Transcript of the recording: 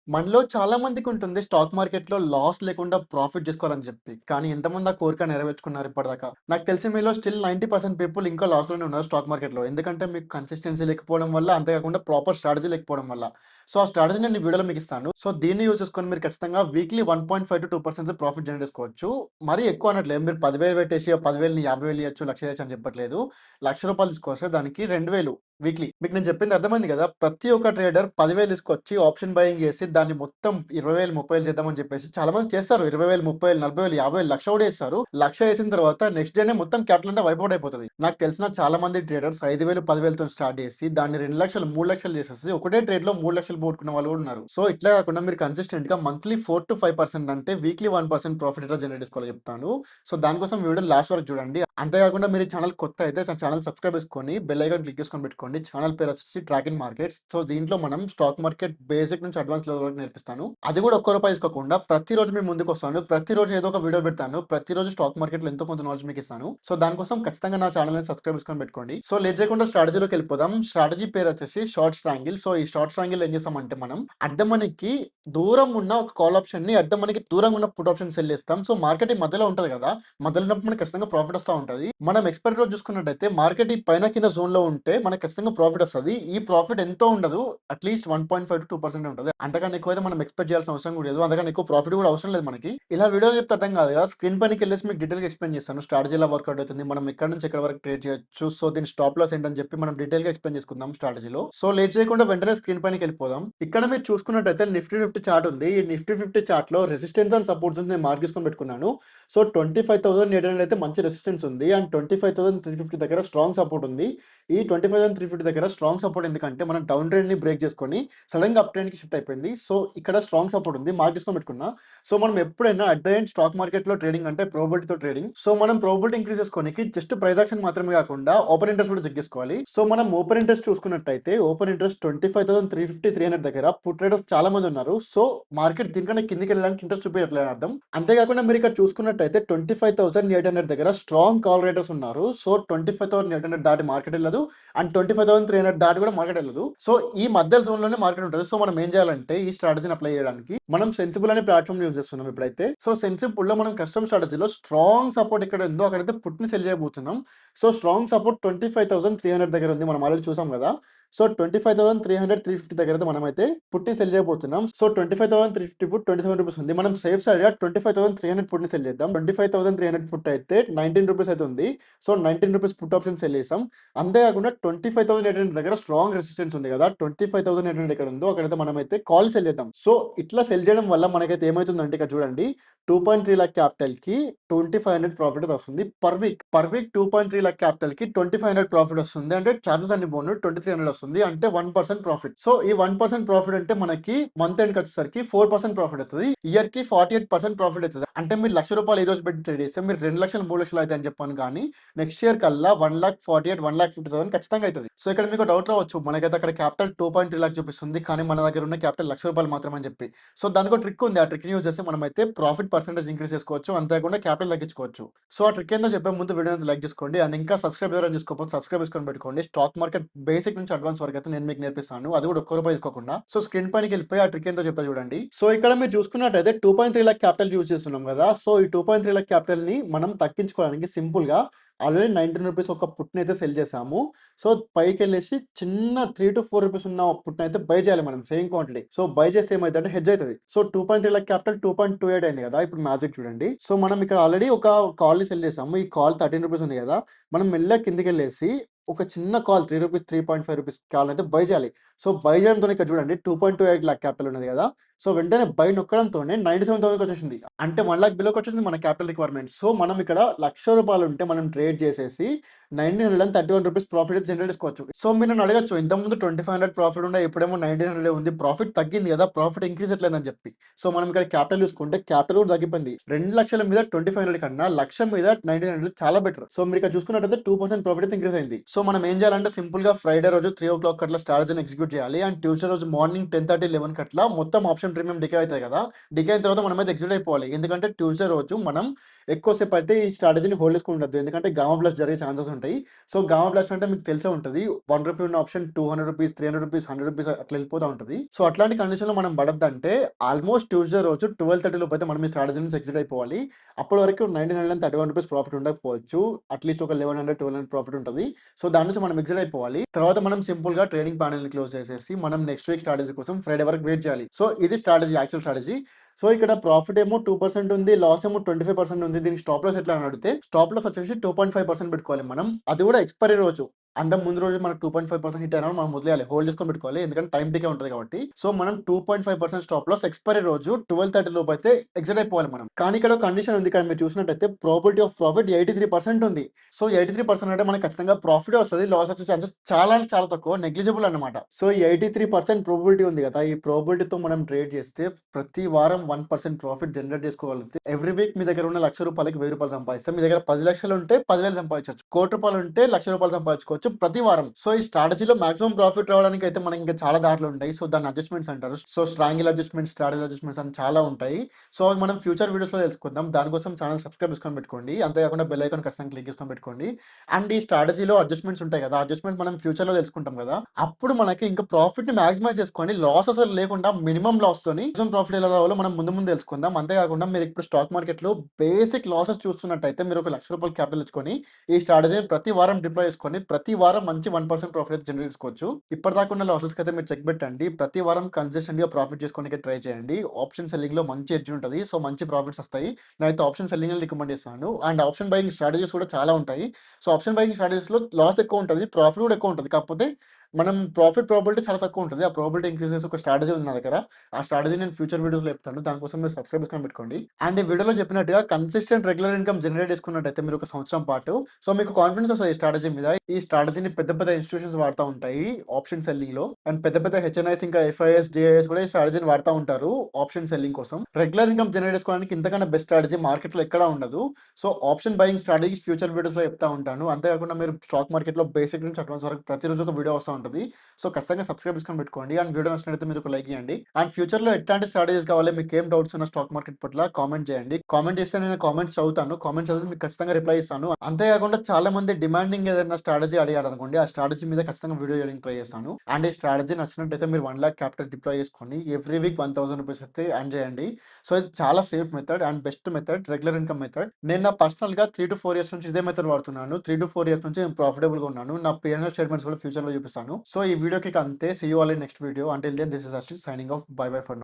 మనలో చాలా మందికుంటుంది స్టాక్ మార్కెట్‌లో లాస్ లేకుండా ప్రాఫిట్ జేసుకోవాలని జెప్పి. కానీ ఎంతమంది ఆ కోరిక నెరవేర్చుకున్నారు ఇప్పటిదాకా? నాకు తెలిసి మీలో స్టిల్ 90% పీపుల్ ఇంకా లాస్‌లోనే ఉన్నారు స్టాక్ మార్కెట్‌లో. ఎందుకంటే మీకు కన్సిస్టెన్సీ లేకపోవడం వల్ల, అంతేకాకుండా ప్రాపర్ స్ట్రాటజీ లేకపోవడం వల్ల. సో, ఆ స్ట్రాటజీ నేను ఈ వీడియోలో మీకిస్తాను. సో, దీన్ని యూజ్ చేసుకొని మీరు ఖచ్చితంగా వీక్లీ 1.5-2% ప్రాఫిట్ జనరేట్ చేసుకోవచ్చు. మరీ ఎక్కువ అనట్లేదు. మీరు 10,000 పెట్టేసి 10,000ని 50,000 ఇయొచ్చు, లక్ష ఇయొచ్చు అని చెప్పట్లేదు. రూ. 1,00,000 తీసుకొస్తే దానికి 2,000 వీక్లీ. మీకు నేను చెప్పింది అర్థమైంది గదా! ప్రతి ఒక్క ట్రేడర్ 10,000 తీసుకొచ్చి ఆప్షన్ బయింగ్ జేసి దాన్ని మొత్తం 20,000, 30,000 చేద్దామని చెప్పేసి చాలా మంది చేస్తారు. 20,000, 30,000, 40,000, 50,000, లక్ష కూడా ఏస్తారు. లక్ష ఏసిన తర్వాత నెక్స్ట్ డేనే మొత్తం క్యాపిటల్ అంతా వైప్ ఔట్ అయిపోతది. నాకు తెలిసిన చాలా మంది ట్రేడర్స్ 5,000, 10,000తోని స్టార్ట్ చేసి దాన్ని 2,00,000, 3,00,000 చేసేసి ఒకటే ట్రేడ్‌లో 3,00,000 పోగొట్టుకున్న వాళ్ళు కూడా ఉన్నారు. సో, ఇట్లా కాకుండా మీరు కన్సిస్టెంట్‌గా మంత్లీ 4-5% అంటే వీక్లీ 1% ప్రాఫిట్ ఎట్లా జనరేట్ చేసుకోవాలో చెప్తాను. సో, దానికోసం వీడియోని లాస్ట్ వరకు చూడండి. అంతేకాకుండా మీరు ఈ ఛానల్ కొత్త అయితే ఛానల్ సబ్స్క్రైబ్ చేసుకొని బెల్ ఐకాన్ క్లిక్ చేసుకొని పెట్టుకోండి. ఛానల్ పేరు వచ్చేసి ట్రాక్ ఇన్ మార్కెట్స్. సో, దీంట్లో మనం స్టాక్ మార్కెట్ బేసిక్ నుంచి అడ్వాన్స్ లెవెల్ వరకు నేర్పిస్తాను. అది కూడా ఒక్క రూపాయి తీసుకోకుండా ప్రతిరోజు మీ ముందుకొస్తాను. ప్రతిరోజు ఏదో ఒక వీడియో పెడతాను. ప్రతిరోజు స్టాక్ మార్కెట్‌లో ఎంతో కొంత నాలెడ్జ్ మీకు ఇస్తాను. సో, దానికోసం ఖచ్చితంగా నా ఛానల్‌ని సబ్స్క్రైబ్ చేసుకొని పెట్టుకోండి. సో, లేట్ చేయకుండా స్ట్రాటజీలోకి వెళ్ళిపోదాం. స్ట్రాటజీ పేరు వచ్చేసి షార్ట్ ట్రయాంగిల్. సో, ఈ షార్ట్ ట్రయాంగిల్ ఏం చేస్తామంటే మనం అడ్డ మనీకి దూరం ఉన్న ఒక కాల్ ఆప్షన్‌ని అడ్డ మనీకి దూరంగా ఉన్న పుట్ ఆప్షన్ సెల్ చేస్తాం. సో, మార్కెట్ ఈ మధ్యలో ఉంటది కదా! మధ్యలో ఉన్నప్పుడు మనకి ఖచ్చితంగా ప్రాఫిట్ వస్తా ఉంటది. మనం ఎక్స్‌పైరీ రోజు చూసుకున్నట్టయితే మార్కెట్ ఈ పైన కింద జోన్‌లో ఉంటే మనకు ఖచ్చితంగా ప్రాఫిట్ వస్తది. ఈ ప్రాఫిట్ ఎంతో ఉండదు. అట్‌లీస్ట్ 1.5-2% ఉంటది. అంతకన్నా ఎక్కువైతే మనం ఎక్స్‌పెక్ట్ చేయాల్సిన అవసరం కూడా లేదు. అంతకన్నా ఎక్కువ ప్రాఫిట్ కూడా అవసరం లేదు మనకి. ఇలా వీడియోలో చెప్తే అర్థం కాదు కదా! స్క్రీన్ పైనకెళ్ళేసి మీకు డీటెయిల్‌గా ఎక్స్‌ప్లెయిన్ చేస్తాను. స్ట్రాటజీ ఎలా వర్కౌట్ అవుతుంది. మనం ఎక్కడి నుంచి ఎక్కడి వరకు ట్రేడ్ చేయొచ్చు. సో, దీని స్టాప్ లాస్ ఏంటని చెప్పి మనం డీటెయిల్‌గా ఎక్స్‌ప్లెయిన్ చేసుకుందాం స్ట్రాటజీలో. సో, లేట్ చేయకుండా వెంటనే స్క్రీన్ పైనకెళ్ళిపోదాం. ఇక్కడ మీరు చూసుకున్నట్టయితే నిఫ్టీ 50 చార్ట్ ఉంది. ఈ నిఫ్టీ 50 చార్ట్‌లో రెసిస్టెన్స్ అండ్ సపోర్ట్ జోన్స్ నేను మార్క్ చేసుకొని పెట్టుకున్నాను. సో, 25,800 అయితే మంచి రెసిస్టెన్స్ ఉంది. అండ్ 25,350 దగ్గర స్ట్రాంగ్ సపోర్ట్ ఉంది. ఈ 25,350 దగ్గర స్ట్రాంగ్ సపోర్ట్ ఎందుకంటే మనం డౌన్ ట్రెండ్‌ని బ్రేక్ చేసుకొని సడెన్‌గా అప్ ట్రెండ్‌కి షిఫ్ట్ అయిపోయింది. సో, ఇక్కడ స్ట్రాంగ్ సపోర్ట్ ఉంది. మార్క్ చేసుకొని పెట్టుకున్నా. సో, మనం ఎప్పుడైనా అట్ ద ఎండ్ స్టాక్ మార్కెట్‌లో ట్రేడింగ్ అంటే ప్రాబబిలిటీతో ట్రేడింగ్. సో, మనం ప్రాబబిలిటీ ఇంక్రీజ్ చేసుకోనికి జస్ట్ ప్రైస్ యాక్షన్ మాత్రమే కాకుండా ఓపెన్ ఇంట్రెస్ట్ కూడా చెక్ చేసుకోవాలి. సో, మనం ఓపెన్ ఇంట్రెస్ట్ చూసుకున్నట్టయితే ఓపెన్ ఇంట్రెస్ట్ 25,350, 300 దగ్గర పుట్ ట్రేడర్స్ చాలా మంది ఉన్నారు. సో, మార్కెట్ దీనికన్నా కిందకి వెళ్ళడానికి ఇంట్రెస్ట్ చూపించట్లేదు అని అర్థం. అంతేకాకుండా మీరు ఇక్కడ చూసుకున్నట్టయితే 25,800 దగ్గర స్ట్రాంగ్ కాల్ రేటర్స్ ఉన్నారు. సో, 25,800 దాటి మార్కెట్ వెళ్ళదు. అండ్ 25,300 దాటి కూడా మార్కెట్ వెళ్ళదు. సో, ఈ మధ్య జోన్‌లోనే మార్కెట్ ఉంటది. సో, మనం ఏం చేయాలంటే ఈ స్ట్రాటజీని అప్లై చేయడానికి మనం సెన్సిబుల్ అనే ప్లాట్‌ఫార్మ్ యూజ్ చేస్తున్నాం ఇప్పుడైతే. సో, సెన్సిబుల్‌లో మనం కస్టమ్ స్ట్రాటజీలో స్ట్రాంగ్ సపోర్ట్ ఎక్కడ ఉందో అక్కడైతే పుట్‌ని సెల్ చేయబోతున్నాం. సో, స్ట్రాంగ్ సపోర్ట్ 25,300 దగ్గర ఉంది. మనం ఆల్రెడీ చూసాం కదా! సో, 25,300, 350 దగ్గర అయితే మనమైతే పుట్‌ని సెల్ చేయబోతున్నాం. సో, 25,350 పుట్ ₹27 ఉంది. మనం సేఫ్ సైడ్‌గా 25,300 పుట్‌ని సెల్ చేద్దాం. 25,300 పుట్ అయితే ₹19 అయితే ఉంది. సో, ₹19 పుట్ ఆప్షన్ సెల్ చేసాం. అంతేకాకుండా 25,800 దగ్గర స్ట్రాంగ్ రెసిస్టెన్స్ ఉంది కదా! 25,800 ఎక్కడ ఉందో అక్కడైతే మనమైతే కాల్ సెల్ చేద్దాం. సో, ఇట్లా సెల్ చేయడం వల్ల మనకైతే ఏమైతుందంటే ఇక్కడ చూడండి 2.3 లాక్ క్యాపిటల్‌కి 2,500 ప్రాఫిట్ అయితే వస్తుంది per week. Per week 2.3 lakh క్యాపిటల్‌కి 2,500 ప్రాఫిట్ వస్తుంది. అంటే చార్జెస్ అన్ని పోను 2,300 వస్తుంది. అంటే 1% ప్రాఫిట్. సో, ఈ 1% ప్రాఫిట్ అంటే మనకి మంత్ ఎండ్‌కి వచ్చేసరికి 4% ప్రాఫిట్ అవుతది. ఇయర్‌కి 48% ప్రాఫిట్ అయితది. అంటే మీరు రూ. 1,00,000 ఈ రోజు పెట్టి ట్రేడ్ చేస్తే మీరు 2,00,000, 3,00,000 అయితాయని చెప్పాను కానీ నెక్స్ట్ ఇయర్ కల్లా 1,48,000, 1,50,000 ఖచ్చితంగా అయితది. సో, ఇక్కడ మీకు డౌట్ రావచ్చు. మనకైతే అక్కడ క్యాపిటల్ 2.3 లాక్ చూపిస్తుంది. కానీ మన దగ్గర ఉన్న క్యాపిటల్ రూ. 1,00,000 మాత్రమే అని చెప్పి. సో, దానికో ట్రిక్ ఉంది. ఆ ట్రిక్‌ని యూజ్ చేసి మనమైతే ప్రాఫిట్ పర్సెంటేజ్ ఇంక్రీజ్ చేసుకోవచ్చు. అంతేకాకుండా క్యాపిటల్ తగ్గించుకోవచ్చు. సో, ఆ ట్రిక్ ఏందో చెప్పే ముందు వీడియోని లైక్ చేసుకోండి. అండ్ ఇంకా సబ్స్క్రైబ్ ఎవరైనా చేసుకోకపోతే సబ్స్క్రైబ్ చేసుకొని పెట్టుకోండి. స్టాక్ మార్కెట్ బేసిక్ నుంచి అడ్వాన్స్ వరకు అయితే నేను మీకు నేర్పిస్తాను. అది కూడా ఒక్క రూపాయి తీసుకోకుండా. సో, స్క్రీన్ పైనకి వెళ్ళిపోయి ఆ ట్రిక్ ఏందో చెప్తా చూడండి. సో, ఇక్కడ మీరు చూసుకున్నట్టయితే 2.3 లాక్ క్యాపిటల్ యూజ్ చేస్తున్నాం కదా! సో, ఈ 2.3 లాక్ క్యాపిటల్‌ని మనం తగ్గించుకోవడానికి సింపుల్‌గా ఆల్రెడీ ₹19 ఒక పుట్‌నైతే సెల్ చేసాము. సో, పైకెళ్ళేసి చిన్న ₹3-4 ఉన్న పుట్‌నైతే బై చేయాలి మనం సేమ్ క్వాంటిటీ. సో, బై చేస్తే ఏమైద్దంటే హెడ్జ్ అయితది. సో, 2.3 లాక్ క్యాపిటల్ 2.28 అయింది కదా! ఇప్పుడు మ్యాజిక్ చూడండి. సో, మనం ఇక్కడ ఆల్రెడీ ఒక కాల్‌ని సెల్ చేసాము. ఈ కాల్ ₹13 ఉంది కదా! మనం మెల్లగా కిందకెళ్ళేసి ఒక చిన్న కాల్ ₹3, ₹3.5 కాల్‌నైతే బై చేయాలి. సో, బై చేయడంతోనే ఇక్కడ చూడండి 2.28 లాక్ క్యాపిటల్ ఉన్నది కదా! సో, వెంటనే బై నొక్కడంతోనే 97,000కి వచ్చేసింది. అంటే 1,00,000 బిలోకి వచ్చేసింది మన క్యాపిటల్ రిక్వైర్మెంట్. సో, మనం ఇక్కడ ₹1,00,000 ఉంటే మనం ట్రేడ్ చేసేసి ₹1,931 ప్రాఫిట్ జనరేట్ చేసుకోవచ్చు. సో, మీరు నన్ను అడగొచ్చు ఇంతకుముందు 2,500 ప్రాఫిట్ ఉండే ఇప్పుడేమో 1,900 ఉంది. ప్రాఫిట్ తగ్గింది కదా! ప్రాఫిట్ ఇంక్రీజ్ ఎట్లేదని చెప్పి. సో, మనం ఇక్కడ క్యాపిటల్ చూసుకుంటే క్యాపిటల్ కూడా తగ్గిపోయింది. 2,00,000 మీద 2,500 కన్నా 1,00,000 మీద 1,900 చాలా బెటర్. సో, మీరు ఇక్కడ చూసుకున్నట్టయితే 2% ప్రాఫిట్ అయితే ఇంక్రీజ్ అయింది. సో, మనం ఏం చేయాలంటే సింపుల్‌గా ఫ్రైడే రోజు 3:00 అట్లా స్ట్రాటజీని ఎగ్జిక్యూట్ చేయాలి. అండ్ ట్యూస్డే రోజు మార్నింగ్ 10:30, 11 అట్లా మొత్తం ఆప్షన్ ఆప్షన్ ప్రీమియం డికే అవుతాయి కదా! డికే అయిన తర్వాత మనమైతే ఎగ్జిట్ అయిపోవాలి. ఎందుకంటే ట్యూస్‌డే రోజు మనం ఎక్కువ సేపయితే ఈ స్ట్రాటజీని హోల్డ్ చేసుకొని ఉండొద్దు. ఎందుకంటే గామా బ్లాస్ట్ జరిగే ఛాన్సెస్ ఉంటాయి. సో, గామా బ్లాస్ట్ అంటే మీకు తెలిసే ఉంటది. రూ. 1 ఉన్న ఆప్షన్ రూ. 200, రూ. 300, రూ. 100 అట్లా వెళ్ళిపోతా ఉంటది. సో, అట్లాంటి కండిషన్‌లో మనం పడొద్దంటే ఆల్మోస్ట్ ట్యూస్‌డే రోజు 12:30 లోపైతే మనం ఈ స్ట్రాటజీ నుంచి ఎగ్జిట్ అయిపోవాలి. అప్పటి వరకు రూ. 931 ప్రాఫిట్ ఉండకపోవచ్చు. అట్‌లీస్ట్ ఒక 1100, 1200 ప్రాఫిట్ ఉంటది. సో, దాని నుంచి మనం ఎగ్జిట్ అయిపోవాలి. తర్వాత మనం సింపుల్‌గా ట్రేడింగ్ ప్యానెల్‌ని క్లోజ్ చేసేసి మనం నెక్స్ట్ వీక్ స్ట్రాటజీ కోసం ఫ్రైడే వరకు వెయిట్ చేయాలి. సో, ఇది స్ట్రాటజీ యాక్చువల్ స్ట్రాటజీ. సో, ఇక్కడ ప్రాఫిట్ ఏమో 2% ఉంది. లాస్ ఏమో 25% ఉంది. దీనికి స్టాప్ లాస్ ఎట్లా అని అడిగితే స్టాప్ లాస్ వచ్చేసి 2.5% పెట్టుకోవాలి మనం. అది కూడా ఎక్స్‌పైరీ రోజు. అంతకు ముందు రోజు మనకు 2.5% హిట్ అయినా మనం వదిలేయాలి. హోల్డ్ చేసుకొని పెట్టుకోవాలి. ఎందుకంటే టైమ్ డికే ఉంటది కాబట్టి. సో, మనం 2.5% స్టాప్ లాస్ ఎక్స్‌పైరీ రోజు 12:30 లోపైతే ఎగ్జిట్ అయిపోవాలి మనం. కానీ ఇక్కడ ఒక కండిషన్ ఉంది. ఇక్కడ మీరు చూసినట్టయితే ప్రాబబిలిటీ ఆఫ్ ప్రాఫిట్ 83% ఉంది. సో, 83% అంటే మనకు ఖచ్చితంగా ప్రాఫిటే వస్తది. లాస్ వచ్చే ఛాన్సెస్ చాలా అంటే చాలా తక్కువ. నెగ్లిజిబుల్ అన్నమాట. సో, ఈ 83% ప్రాబబిలిటీ ఉంది కదా! ఈ ప్రాబబిలిటీతో మనం ట్రేడ్ చేస్తే ప్రతి వారం 1% ప్రాఫిట్ జనరేట్ చేసుకోగలిగితే ఎవ్రీ వీక్ మీ దగ్గర ఉన్న రూ. 1,00,000కి రూ. 1,000 సంపాదిస్తాం. మీ దగ్గర 10,00,000 ఉంటే 10,000 సంపాదించొచ్చు. రూ. 1,00,000 ఉంటే రూ. 1,00,000 సంపాదించుకోవచ్చు ప్రతి వారం. సో, ఈ స్ట్రాటజీలో మాక్సిమం ప్రాఫిట్ రావడానికి అయితే మనకి ఇంకా చాలా దారులు ఉంటాయి. సో, దాన్ని అడ్జస్ట్‌మెంట్స్ అంటారు. సో, స్ట్రాంగిల్ అడ్జస్ట్‌మెంట్స్, స్ట్రాటజీ అడ్జస్ట్‌మెంట్స్ అని చాలా ఉంటాయి. సో, అవి మనం ఫ్యూచర్ వీడియోస్‌లో తెలుసుకుందాం. దానికోసం ఛానెల్ సబ్స్క్రైబ్ చేసుకొని పెట్టుకోండి. అంతేకాకుండా బెల్ ఐకాన్ ఖచ్చితంగా క్లిక్ చేసుకొని పెట్టుకోండి. అండ్ ఈ స్ట్రాటజీలో అడ్జస్ట్‌మెంట్స్ ఉంటాయి కదా! అడ్జస్ట్‌మెంట్స్ మనం ఫ్యూచర్‌లో తెలుసుకుంటాం కదా! అప్పుడు మనకి ఇంకా ప్రాఫిట్‌ని మాక్సిమైజ్ చేసుకొని లాస్ అసలు లేకుండా మినిమమ్ లాస్‌తోని మాక్సిమం ప్రాఫిట్ ఎలా రావాలో మనం ముందు ముందు తెలుసుకుందాం. అంతేకాకుండా మీరు ఇప్పుడు స్టాక్ మార్కెట్‌లో బేసిక్ లాసెస్ చూస్తున్నట్టయితే మీరు ఒక రూ. 1,00,000 క్యాపిటల్ తెచ్చుకొని ఈ స్ట్రాటజీని ప్రతి వారం డిప్లాయ్ చేసుకొని ప్రతి వారం మంచి 1% ప్రాఫిట్ అయితే జనరేట్ చేసుకోవచ్చు. ఇప్పటిదాకా ఉన్న లాసెస్‌కి అయితే మీరు చెక్ పెట్టండి. ప్రతి వారం కన్సిస్టెంట్‌గా ప్రాఫిట్ చేసుకోవడానికి ట్రై చేయండి. ఆప్షన్ సెల్లింగ్‌లో మంచి ఎడ్జ్ ఉంటది. సో, మంచి ప్రాఫిట్స్ వస్తాయి. నేనైతే ఆప్షన్ సెల్లింగ్‌ని రికమెండ్ చేస్తాను. అండ్ ఆప్షన్ బయింగ్ స్ట్రాటజీస్ కూడా చాలా ఉంటాయి. సో, ఆప్షన్ బయింగ్ స్ట్రాటజీస్‌లో లాస్ ఎక్కువ ఉంటది. ప్రాఫిట్ కూడా ఎక్కువ ఉంటది. కాకపోతే మనం ప్రాఫిట్ ప్రాబబిలిటీ చాలా తక్కువ ఉంటది. ఆ ప్రాబబిలిటీ ఇంక్రీజ్ చేసే ఒక స్ట్రాటజీ ఉంది నా దగ్గర. ఆ స్ట్రాటజీ నేను ఫ్యూచర్ వీడియోస్‌లో చెప్తాను. దానికోసం మీరు సబ్స్క్రైబ్ చేసుకొని పెట్టుకోండి. అండ్ ఈ వీడియోలో చెప్పినట్టుగా కన్సిస్టెంట్ రెగ్యులర్ ఇన్‌కమ్ జనరేట్ చేసుకున్నట్టయితే మీరు ఒక సంవత్సరం పాటు సో, మీకు కాన్ఫిడెన్స్ వస్తది ఈ స్ట్రాటజీ మీద. ఈ స్ట్రాటజీని పెద్ద పెద్ద ఇన్‌స్టిట్యూషన్స్ వాడుతా ఉంటాయి ఆప్షన్ సెల్లింగ్‌లో. అండ్ పెద్ద పెద్ద హెచ్ఎన్ఐస్ ఇంకా ఎఫ్ఐఎస్, జేఐఎస్ కూడా ఈ స్ట్రాటజీని వాడుతా ఉంటారు ఆప్షన్ సెల్లింగ్ కోసం. రెగ్యులర్ ఇన్‌కమ్ జనరేట్ చేసుకోవడానికి ఇంతకన్నా బెస్ట్ స్ట్రాటజీ మార్కెట్‌లో ఎక్కడా ఉండదు. So, option buying strategies future వీడియోస్‌లో చెప్తా ఉంటాను. అంతేకాకుండా మీరు స్టాక్ మార్కెట్‌లో బేసిక్ నుంచి అడ్వాన్స్ వరకు ప్రతిరోజు ఒక వీడియో వస్తా ఉంటది. సో, ఖచ్చితంగా సబ్స్క్రైబ్ చేసుకొని పెట్టుకోండి. అండ్ వీడియో నచ్చినట్లయితే మీరు ఒక లైక్ ఇయ్యండి. అండ్ ఫ్యూచర్‌లో ఎట్లాంటి స్ట్రాటజీస్ కావాలి, మీకేం డౌట్స్ ఉన్న స్టాక్ మార్కెట్ పట్ల కామెంట్ చేయండి. కామెంట్ చేస్తే నేను కామెంట్స్ చదువుతాను. కామెంట్స్ చదివి మీకు ఖచ్చితంగా రిప్లై ఇస్తాను. అంతేకాకుండా చాలా మంది డిమాండింగ్ ఏదైనా స్ట్రాటజీ అడిగారనుకోండి, ఆ స్ట్రాటజీ మీద ఖచ్చితంగా వీడియో చేయడానికి ట్రై చేస్తాను. అండ్ ఈ స్ట్రాటజీ నచ్చినట్టయితే మీరు 1,00,000 క్యాపిటల్ డిప్లాయ్ చేసుకొని ఎవ్రీ వీక్ రూ. 1,000 అయితే ఎర్న్ చేయండి. సో, ఇది చాలా safe method and best method regular income method. నేను నా పర్సనల్‌గా 3-4 ఇయర్స్ నుంచి ఇదే మెథడ్ వాడుతున్నాను. 3-4 ఇయర్స్ నుంచి నేను ప్రాఫిటబుల్‌గా ఉన్నాను. నా P&L స్టేట్మెంట్స్ కూడా ఫ్యూచర్‌లో చూపిస్తాను. సో, ఈ వీడియోకి ఇక అంతే. See you all in next video. Until then this is Ashwin signing off. Bye bye for now.